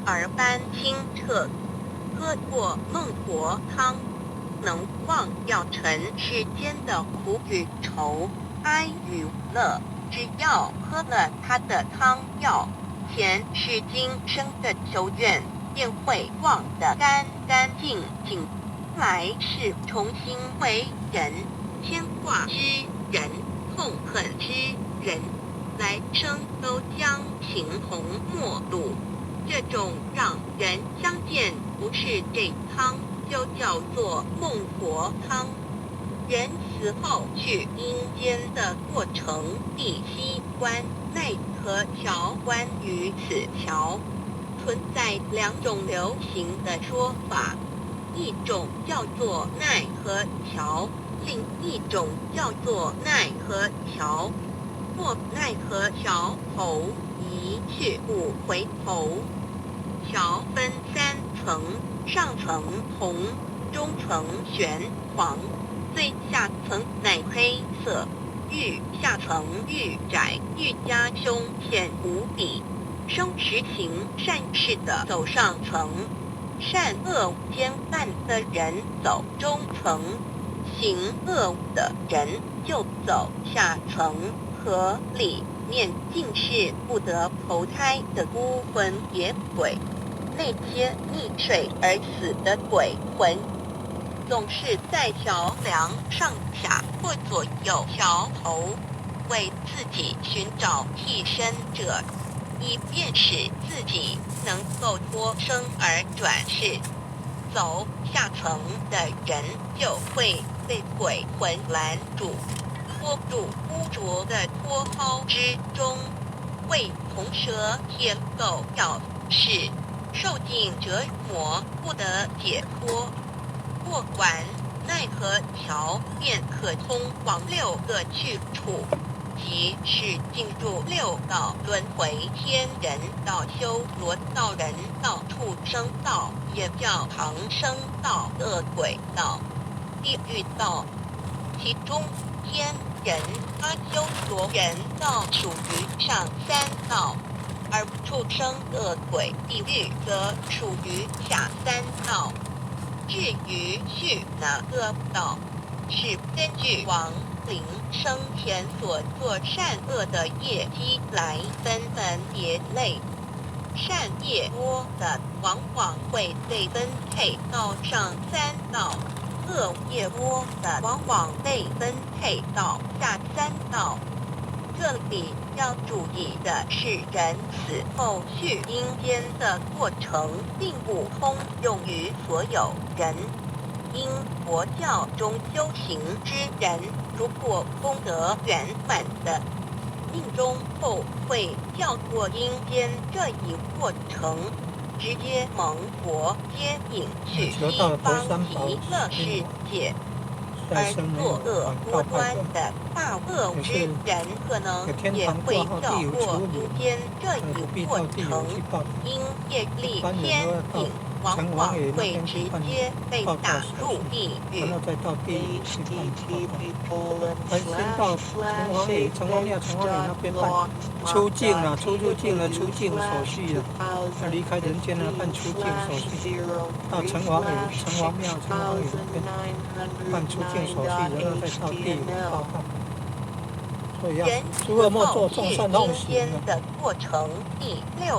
耳般清澈。喝过孟婆汤，能忘掉尘世间的苦与愁、哀与乐。只要喝了它的汤药，前世今生的仇怨便会忘得干干净净，来世重新为人，牵挂之人，痛恨之人，来生都将形同陌路。这种让人相见不是这汤，就叫做孟婆汤。人死后去阴间的过程，地西关、奈何桥，关于此桥存在两种流行的说法，一种叫做奈何桥，另一种叫做奈何桥。过奈何桥头，一去不回头。桥分3层，上层红，中层玄黄，最下层乃黑色，愈下层愈窄，愈加凶险无比。生实行善事的走上层，善恶兼办的人走中层，行恶的人就走下层。河里面尽是不得投胎的孤魂野鬼，那些溺水而死的鬼魂，总是在桥梁上下或左右桥头，为自己寻找替身者，以便使自己能够脱生而转世。走下层的人就会被鬼魂拦住，拖入污浊的脱泡之中，为铜蛇铁狗咬噬，受尽折磨，不得解脱。过完奈何桥，便可通往6个去处，即是进入6道轮回：天人道、修罗道、人道、畜生道，也叫唐生道、恶鬼道、地狱道。其中天人、阿修罗人道属于上3道，而畜生、恶鬼、地狱则属于下3道。至于去哪个道，是根据亡灵生前所做善恶的业绩来分门别类。善业多的往往会被分配到上3道，恶业多的往往被分配到下3道。这里要注意的是，人死后去阴间的过程并不通用于所有人。因佛教中修行之人，如果功德圆满的，命中后会跳过阴间这一过程，直接蒙佛接引去西方极乐世界。而作恶多端的大恶之人，可能也会跳过阴间这一过程，因业力牵引，往往会直接被打入地狱。然后再到地狱去办，先到城隍庙那边办出境了，出入境了，出境手续了，要离开人间了，办出境手续，到城隍庙那边办出境手续，然后再到地狱报告。所以要诸恶莫作，众善奉行。的过程第6。